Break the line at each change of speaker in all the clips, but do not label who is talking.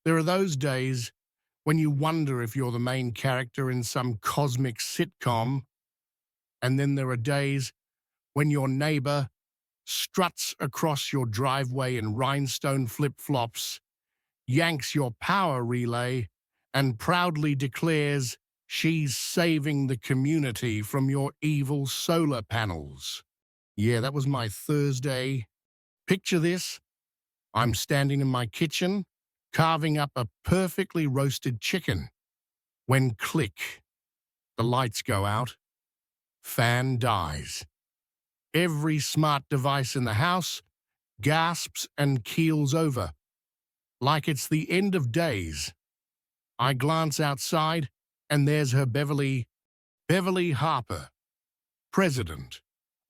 There are those days when you wonder if you're the main character in some cosmic sitcom, and then there are days when your neighbor struts across your driveway in rhinestone flip-flops, yanks your power relay, and proudly declares she's saving the community from your evil solar panels. Yeah, that was my Thursday. Picture this. I'm standing in my kitchen, carving up a perfectly roasted chicken, when click, the lights go out, fan dies. Every smart device in the house gasps and keels over, like it's the end of days. I glance outside, and there's her Beverly Harper, president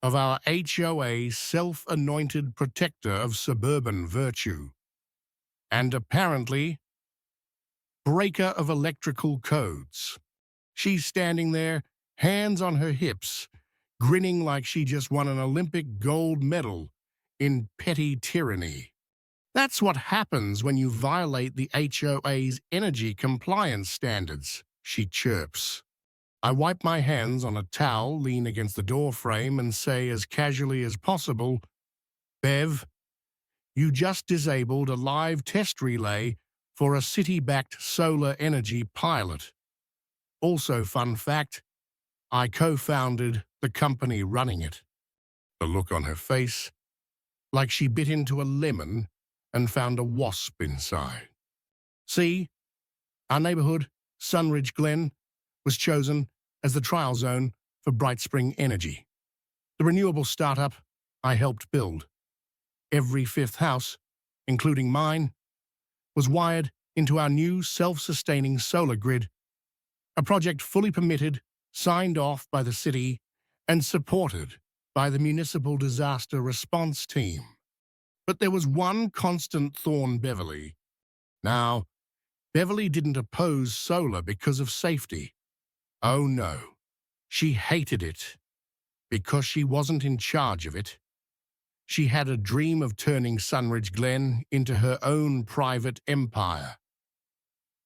of our HOA, self-anointed protector of suburban virtue, and apparently breaker of electrical codes. She's standing there, hands on her hips, grinning like she just won an Olympic gold medal in petty tyranny. That's what happens when you violate the HOA's energy compliance standards, she chirps. I wipe my hands on a towel, lean against the door frame, and say as casually as possible, "Bev, you just disabled a live test relay for a city-backed solar energy pilot. Also, fun fact, I co-founded the company running it." The look on her face, like she bit into a lemon and found a wasp inside. See, our neighborhood, Sunridge Glen, was chosen as the trial zone for Bright Spring Energy, the renewable startup I helped build. Every fifth house, including mine, was wired into our new self-sustaining solar grid, a project fully permitted, signed off by the city, and supported by the municipal disaster response team. But there was one constant thorn, Beverly. Now, Beverly didn't oppose solar because of safety. Oh no, she hated it because she wasn't in charge of it. She had a dream of turning Sunridge Glen into her own private empire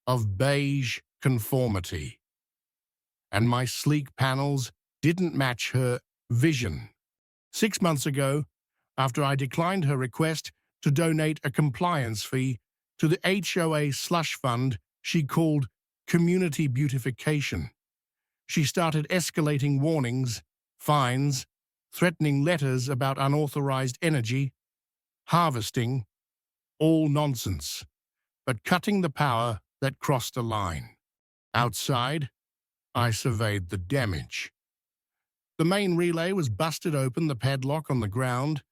of beige conformity. And my sleek panels didn't match her vision. 6 months ago, after I declined her request to donate a compliance fee to the HOA slush fund she called community beautification, she started escalating warnings, fines, threatening letters about unauthorized energy, harvesting, all nonsense, but cutting the power that crossed a line. Outside, I surveyed the damage. The main relay was busted open, the padlock on the ground,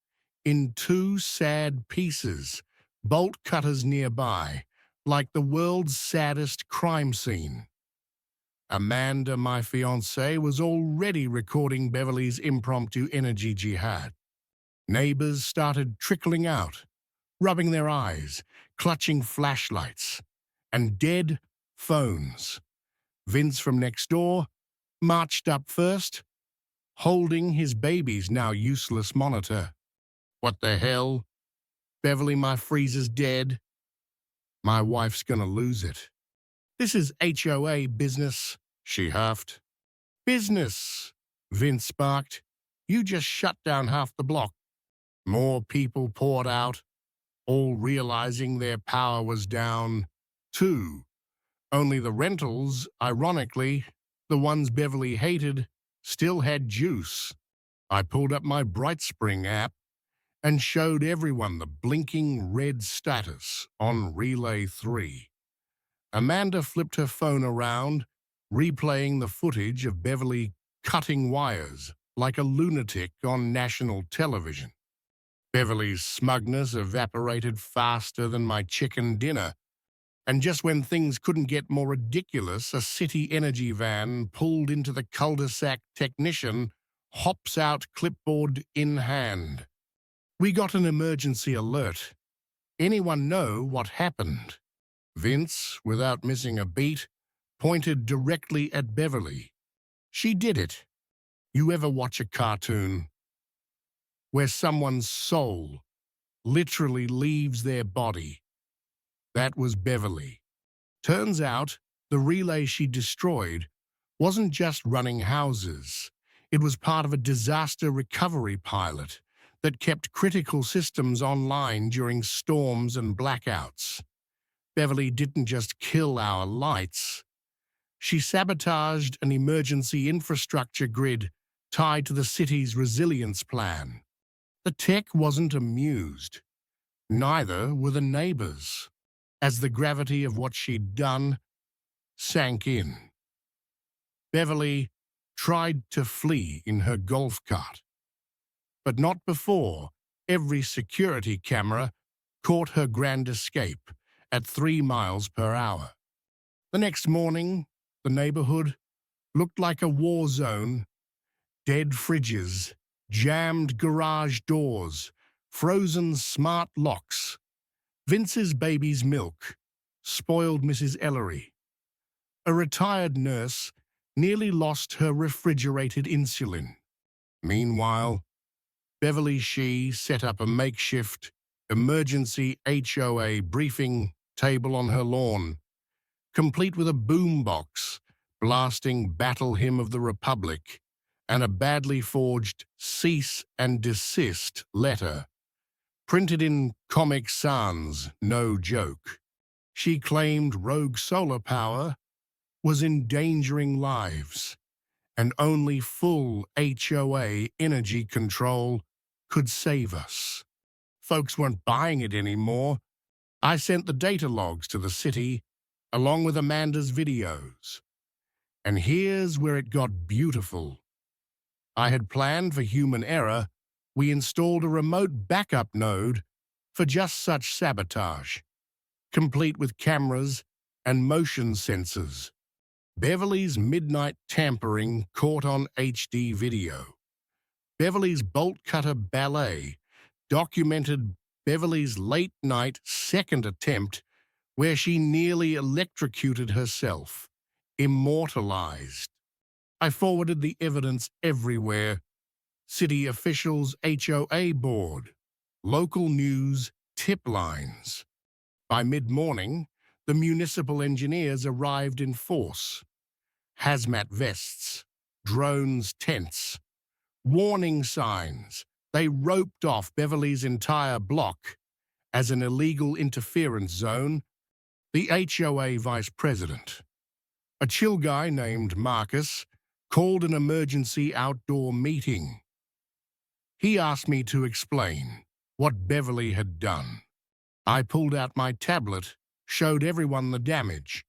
in 2 sad pieces, bolt cutters nearby, like the world's saddest crime scene. Amanda, my fiancée, was already recording Beverly's impromptu energy jihad. Neighbors started trickling out, rubbing their eyes, clutching flashlights, and dead phones. Vince from next door marched up first, holding his baby's now useless monitor. "What the hell? Beverly, my freezer's dead. My wife's gonna lose it." "This is HOA business," she huffed. "Business," Vince barked. "You just shut down half the block." More people poured out, all realizing their power was down, too. Only the rentals, ironically, the ones Beverly hated, still had juice. I pulled up my BrightSpring app and showed everyone the blinking red status on Relay 3. Amanda flipped her phone around, replaying the footage of Beverly cutting wires like a lunatic on national television. Beverly's smugness evaporated faster than my chicken dinner, and just when things couldn't get more ridiculous, a city energy van pulled into the cul-de-sac. Technician hops out, clipboard in hand. "We got an emergency alert. Anyone know what happened?" Vince, without missing a beat, pointed directly at Beverly. "She did it. You ever watch a cartoon where someone's soul literally leaves their body That was Beverly. Turns out, the relay she destroyed wasn't just running houses. It was part of a disaster recovery pilot that kept critical systems online during storms and blackouts. Beverly didn't just kill our lights. She sabotaged an emergency infrastructure grid tied to the city's resilience plan. The tech wasn't amused. Neither were the neighbors, as the gravity of what she'd done sank in. Beverly tried to flee in her golf cart, but not before every security camera caught her grand escape at 3 miles per hour. The next morning, the neighborhood looked like a war zone. Dead fridges, jammed garage doors, frozen smart locks. Vince's baby's milk spoiled Mrs. Ellery. A retired nurse nearly lost her refrigerated insulin. Meanwhile, Beverly Shee set up a makeshift emergency HOA briefing table on her lawn, complete with a boombox blasting Battle Hymn of the Republic and a badly forged cease and desist letter, printed in Comic Sans, no joke. She claimed rogue solar power was endangering lives, and only full HOA energy control could save us. Folks weren't buying it anymore. I sent the data logs to the city, along with Amanda's videos. And here's where it got beautiful. I had planned for human error. We installed a remote backup node for just such sabotage, complete with cameras and motion sensors. Beverly's midnight tampering caught on HD video. Beverly's bolt cutter ballet documented Beverly's late-night second attempt where she nearly electrocuted herself, immortalized. I forwarded the evidence everywhere. City officials' HOA board, local news, tip lines. By mid-morning, the municipal engineers arrived in force. Hazmat vests, drones, tents, warning signs. They roped off Beverly's entire block as an illegal interference zone. The HOA vice president, a chill guy named Marcus, called an emergency outdoor meeting. He asked me to explain what Beverly had done. I pulled out my tablet, showed everyone the damage,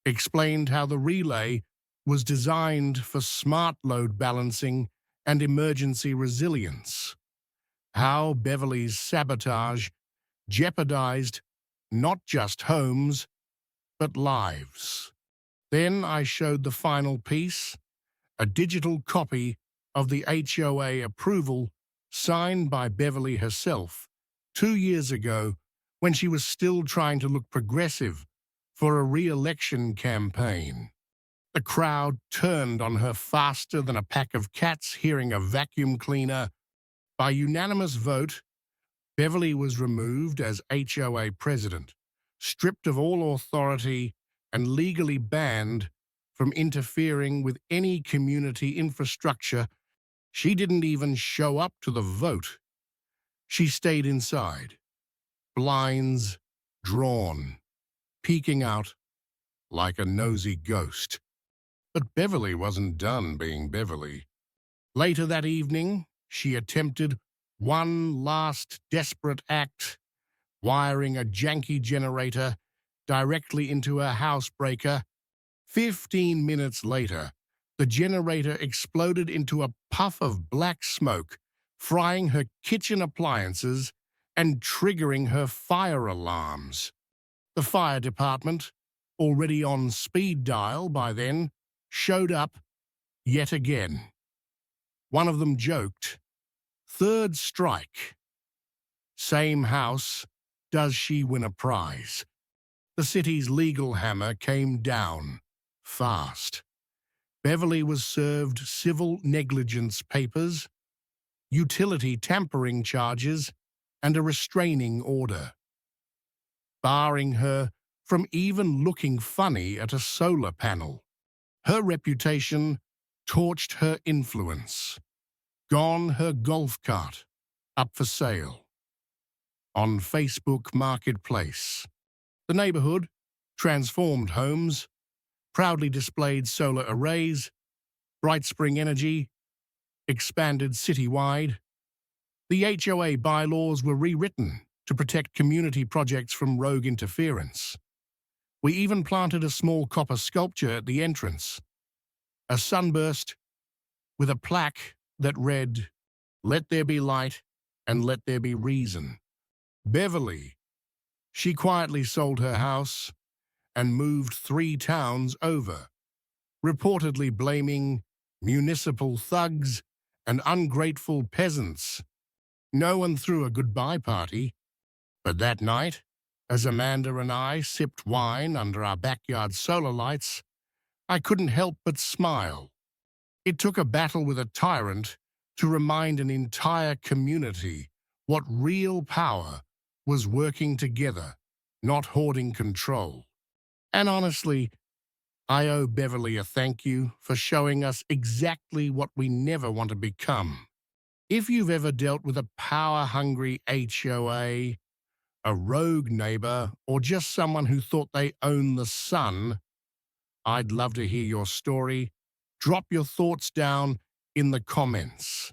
explained how the relay was designed for smart load balancing and emergency resilience, how Beverly's sabotage jeopardized not just homes, but lives. Then I showed the final piece, a digital copy of the HOA approval signed by Beverly herself 2 years ago when she was still trying to look progressive for a re-election campaign. The crowd turned on her faster than a pack of cats hearing a vacuum cleaner. By unanimous vote, Beverly was removed as HOA president, stripped of all authority and legally banned from interfering with any community infrastructure. She didn't even show up to the vote. She stayed inside, blinds drawn, peeking out like a nosy ghost. But Beverly wasn't done being Beverly. Later that evening, she attempted one last desperate act, wiring a janky generator directly into a housebreaker. 15 minutes later, the generator exploded into a puff of black smoke, frying her kitchen appliances and triggering her fire alarms. The fire department, already on speed dial by then, showed up yet again. One of them joked, "Third strike. Same house, does she win a prize?" The city's legal hammer came down fast. Beverly was served civil negligence papers, utility tampering charges, and a restraining order. barring her from even looking funny at a solar panel. Her reputation torched her influence. Gone her golf cart, up for sale. On Facebook Marketplace. The neighborhood, transformed homes, proudly displayed solar arrays, bright spring energy, expanded citywide. The HOA bylaws were rewritten to protect community projects from rogue interference. We even planted a small copper sculpture at the entrance, a sunburst with a plaque that read, "Let there be light and let there be reason." Beverly, she quietly sold her house and moved 3 towns over, reportedly blaming municipal thugs and ungrateful peasants. No one threw a goodbye party, but that night, as Amanda and I sipped wine under our backyard solar lights, I couldn't help but smile. It took a battle with a tyrant to remind an entire community what real power was: working together, not hoarding control. And honestly, I owe Beverly a thank you for showing us exactly what we never want to become. If you've ever dealt with a power-hungry HOA, a rogue neighbor, or just someone who thought they owned the sun, I'd love to hear your story. Drop your thoughts down in the comments.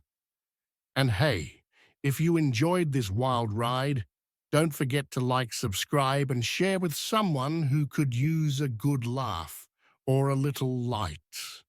And hey, if you enjoyed this wild ride, don't forget to like, subscribe, and share with someone who could use a good laugh or a little light.